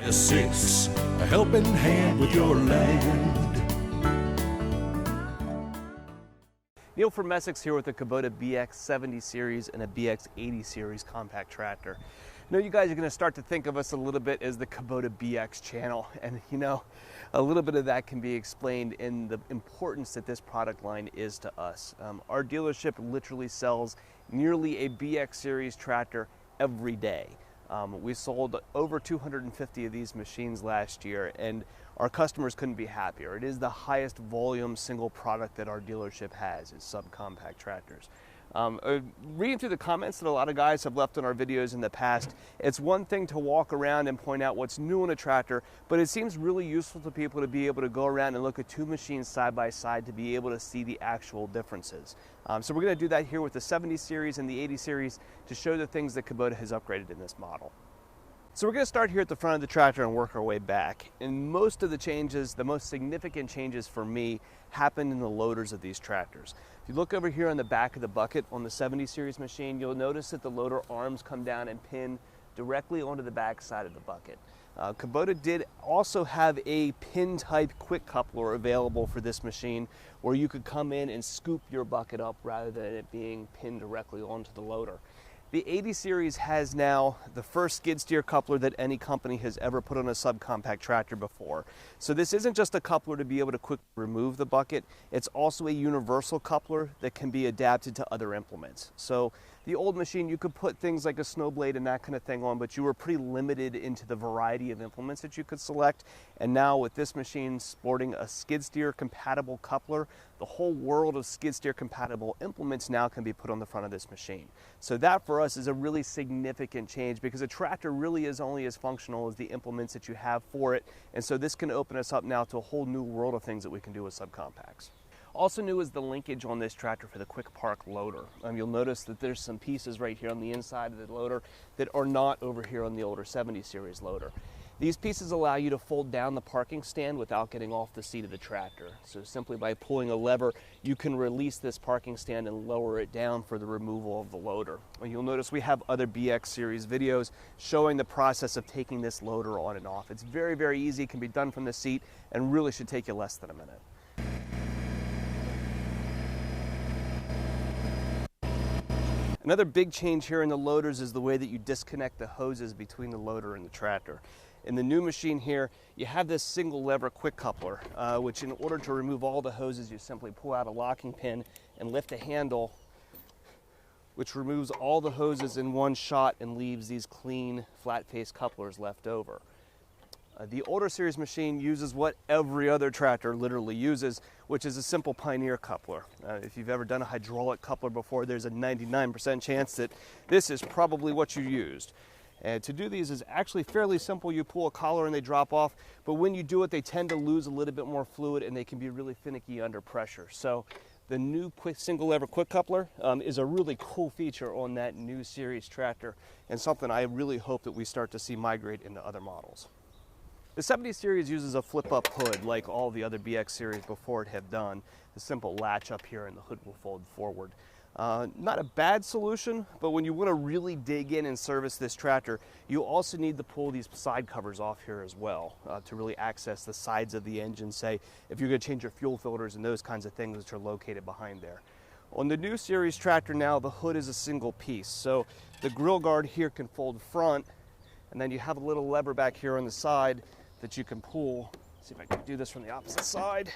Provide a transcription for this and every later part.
Assists, a helping hand with your land. Neil from Essex here with the Kubota BX70 series and a BX80 series compact tractor. I know you guys are going to start to think of us a little bit as the Kubota BX channel, and you know, a little bit of that can be explained in the importance that this product line is to us. Our dealership literally sells nearly a BX series tractor every day. We sold over 250 of these machines last year, and our customers couldn't be happier. It is the highest volume single product that our dealership has, is subcompact tractors. Reading through the comments that a lot of guys have left on our videos in the past, it's one thing to walk around and point out what's new in a tractor, but it seems really useful to people to be able to go around and look at two machines side by side to be able to see the actual differences. So we're going to do that here with the 70 series and the 80 series to show the things that Kubota has upgraded in this model. So we're going to start here at the front of the tractor and work our way back. And most of the changes, the most significant changes for me, happened in the loaders of these tractors. If you look over here on the back of the bucket on the 70 series machine, you'll notice that the loader arms come down and pin directly onto the back side of the bucket. Kubota did also have a pin type quick coupler available for this machine where you could come in and scoop your bucket up rather than it being pinned directly onto the loader. The 80 series has now the first skid steer coupler that any company has ever put on a subcompact tractor before. So this isn't just a coupler to be able to quickly remove the bucket, it's also a universal coupler that can be adapted to other implements. So the old machine, you could put things like a snow blade and that kind of thing on, but you were pretty limited into the variety of implements that you could select. And now with this machine sporting a skid steer compatible coupler, the whole world of skid steer compatible implements now can be put on the front of this machine. So that for us is a really significant change because a tractor really is only as functional as the implements that you have for it. And so this can open us up now to a whole new world of things that we can do with subcompacts. Also new is the linkage on this tractor for the quick park loader. You'll notice that there's some pieces right here on the inside of the loader that are not over here on the older 70 series loader. These pieces allow you to fold down the parking stand without getting off the seat of the tractor. So simply by pulling a lever, you can release this parking stand and lower it down for the removal of the loader. And you'll notice we have other BX series videos showing the process of taking this loader on and off. It's very, very easy, can be done from the seat, and really should take you less than a minute. Another big change here in the loaders is the way that you disconnect the hoses between the loader and the tractor. In the new machine here, you have this single lever quick coupler, which in order to remove all the hoses, you simply pull out a locking pin and lift a handle, which removes all the hoses in one shot and leaves these clean flat face couplers left over. The older series machine uses what every other tractor literally uses, which is a simple Pioneer coupler. If you've ever done a hydraulic coupler before, there's a 99% chance that this is probably what you used. And to do these is actually fairly simple. You pull a collar and they drop off, but when you do it, they tend to lose a little bit more fluid and they can be really finicky under pressure. So the new single lever quick coupler is a really cool feature on that new series tractor and something I really hope that we start to see migrate into other models. The 70 series uses a flip-up hood like all the other BX series before it have done. A simple latch up here and the hood will fold forward. Not a bad solution, but when you want to really dig in and service this tractor, you also need to pull these side covers off here as well to really access the sides of the engine, say, if you're going to change your fuel filters and those kinds of things which are located behind there. On the new series tractor now, the hood is a single piece, so the grill guard here can fold front, and then you have a little lever back here on the side that you can pull. See if I can do this from the opposite side.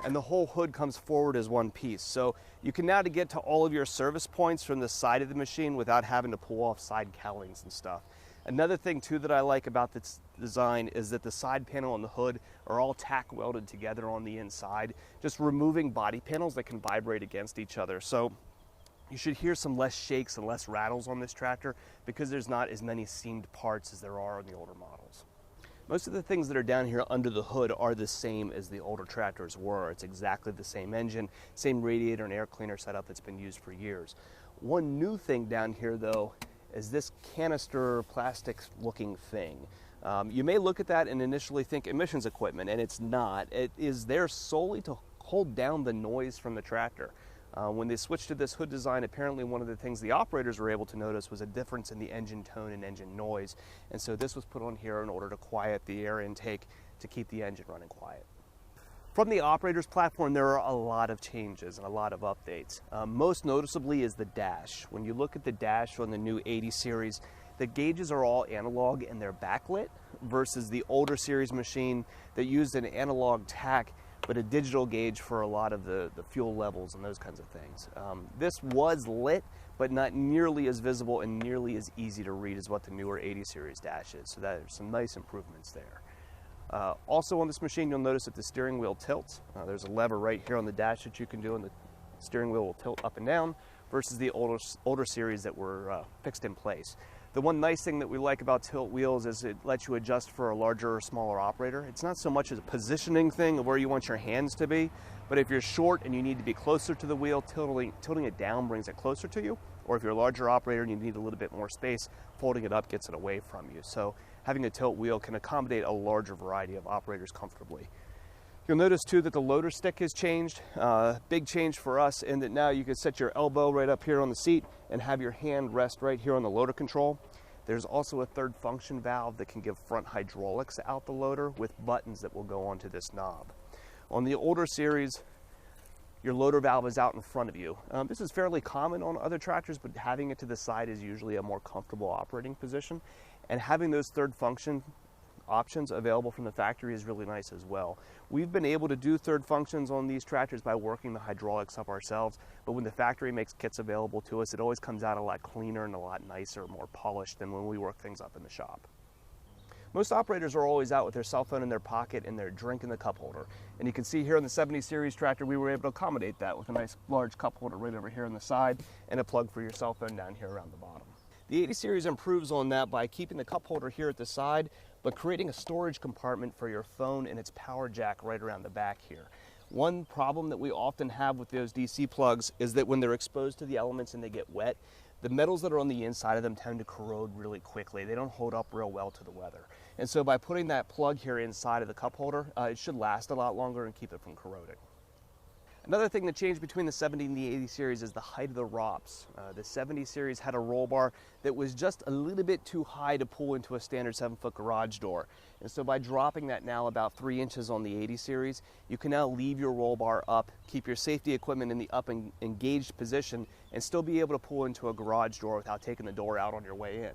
And the whole hood comes forward as one piece. So you can now get to all of your service points from the side of the machine without having to pull off side cowlings and stuff. Another thing too that I like about this design is that the side panel and the hood are all tack welded together on the inside, just removing body panels that can vibrate against each other. So you should hear some less shakes and less rattles on this tractor because there's not as many seamed parts as there are on the older models. Most of the things that are down here under the hood are the same as the older tractors were. It's exactly the same engine, same radiator and air cleaner setup that's been used for years. One new thing down here though is this canister plastic looking thing. You may look at that and initially think emissions equipment, and it's not. It is there solely to hold down the noise from the tractor. When they switched to this hood design, apparently one of the things the operators were able to notice was a difference in the engine tone and engine noise. And so this was put on here in order to quiet the air intake to keep the engine running quiet. From the operator's platform, there are a lot of changes and a lot of updates. Most noticeably is the dash. When you look at the dash on the new 80 series, the gauges are all analog and they're backlit versus the older series machine that used an analog tack but a digital gauge for a lot of the fuel levels and those kinds of things. This was lit, but not nearly as visible and nearly as easy to read as what the newer 80 series dash is. So there's some nice improvements there. Also on this machine, you'll notice that the steering wheel tilts. There's a lever right here on the dash that you can do, and the steering wheel will tilt up and down versus the older series that were fixed in place. The one nice thing that we like about tilt wheels is it lets you adjust for a larger or smaller operator. It's not so much as a positioning thing of where you want your hands to be, but if you're short and you need to be closer to the wheel, tilting it down brings it closer to you. Or if you're a larger operator and you need a little bit more space, folding it up gets it away from you. So having a tilt wheel can accommodate a larger variety of operators comfortably. You'll notice too that the loader stick has changed. Big change for us in that now you can set your elbow right up here on the seat and have your hand rest right here on the loader control. There's also a third function valve that can give front hydraulics out the loader with buttons that will go onto this knob. On the older series, your loader valve is out in front of you. This is fairly common on other tractors, but having it to the side is usually a more comfortable operating position. And having those third function options available from the factory is really nice as well. We've been able to do third functions on these tractors by working the hydraulics up ourselves, but when the factory makes kits available to us, it always comes out a lot cleaner and a lot nicer, more polished than when we work things up in the shop. Most operators are always out with their cell phone in their pocket and their drink in the cup holder. And you can see here on the 70 series tractor, we were able to accommodate that with a nice large cup holder right over here on the side and a plug for your cell phone down here around the bottom. The 80 series improves on that by keeping the cup holder here at the side, but creating a storage compartment for your phone and its power jack right around the back here. One problem that we often have with those DC plugs is that when they're exposed to the elements and they get wet, the metals that are on the inside of them tend to corrode really quickly. They don't hold up real well to the weather. And so by putting that plug here inside of the cup holder, it should last a lot longer and keep it from corroding. Another thing that changed between the 70 and the 80 series is the height of the ROPS. The 70 series had a roll bar that was just a little bit too high to pull into a standard 7-foot garage door. And so by dropping that now about 3 inches on the 80 series, you can now leave your roll bar up, keep your safety equipment in the up and engaged position, and still be able to pull into a garage door without taking the door out on your way in.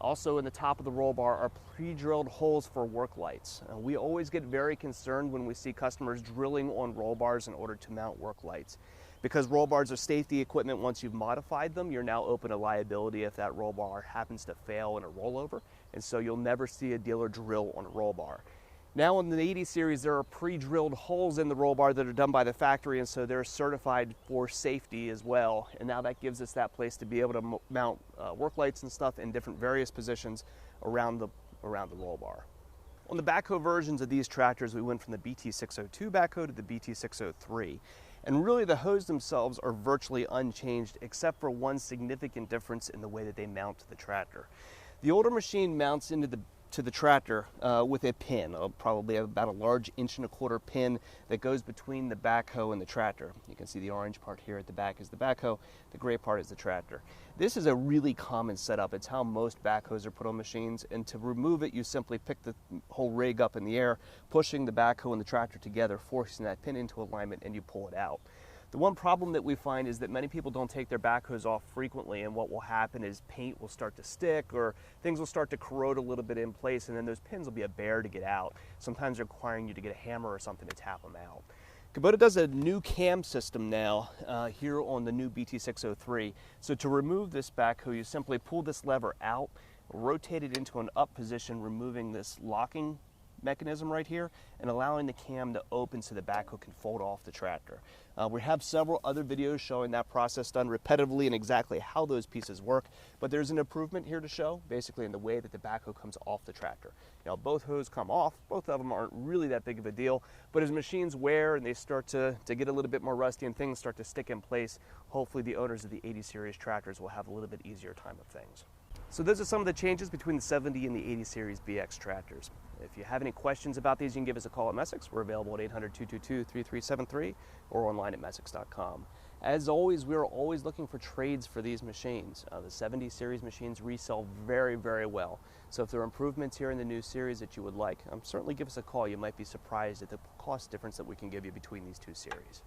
Also in the top of the roll bar are pre-drilled holes for work lights. We always get very concerned when we see customers drilling on roll bars in order to mount work lights. Because roll bars are safety equipment, once you've modified them, you're now open to liability if that roll bar happens to fail in a rollover. And so you'll never see a dealer drill on a roll bar. Now on the 80 series, there are pre-drilled holes in the roll bar that are done by the factory, and so they're certified for safety as well. And now that gives us that place to be able to mount work lights and stuff in different various positions around the roll bar. On the backhoe versions of these tractors, we went from the BT602 backhoe to the BT603. And really the hoes themselves are virtually unchanged except for one significant difference in the way that they mount to the tractor. The older machine mounts into the tractor with a pin, probably about a large 1.25" pin that goes between the backhoe and the tractor. You can see the orange part here at the back is the backhoe, the gray part is the tractor. This is a really common setup. It's how most backhoes are put on machines, and to remove it, you simply pick the whole rig up in the air, pushing the backhoe and the tractor together, forcing that pin into alignment, and you pull it out. The one problem that we find is that many people don't take their backhoes off frequently, and what will happen is paint will start to stick or things will start to corrode a little bit in place, and then those pins will be a bear to get out, sometimes requiring you to get a hammer or something to tap them out. Kubota does a new cam system now here on the new BT603. So to remove this backhoe, you simply pull this lever out, rotate it into an up position, removing this locking mechanism right here and allowing the cam to open so the backhoe can fold off the tractor. We have several other videos showing that process done repetitively and exactly how those pieces work, but there's an improvement here to show basically in the way that the backhoe comes off the tractor. You know, both hoses come off, both of them aren't really that big of a deal, but as machines wear and they start to get a little bit more rusty and things start to stick in place, hopefully the owners of the 80 series tractors will have a little bit easier time of things. So those are some of the changes between the 70 and the 80 series BX tractors. If you have any questions about these, you can give us a call at Messick's. We're available at 800-222-3373 or online at messick's.com. As always, we're always looking for trades for these machines. The 70 series machines resell very, very well. So if there are improvements here in the new series that you would like, certainly give us a call. You might be surprised at the cost difference that we can give you between these two series.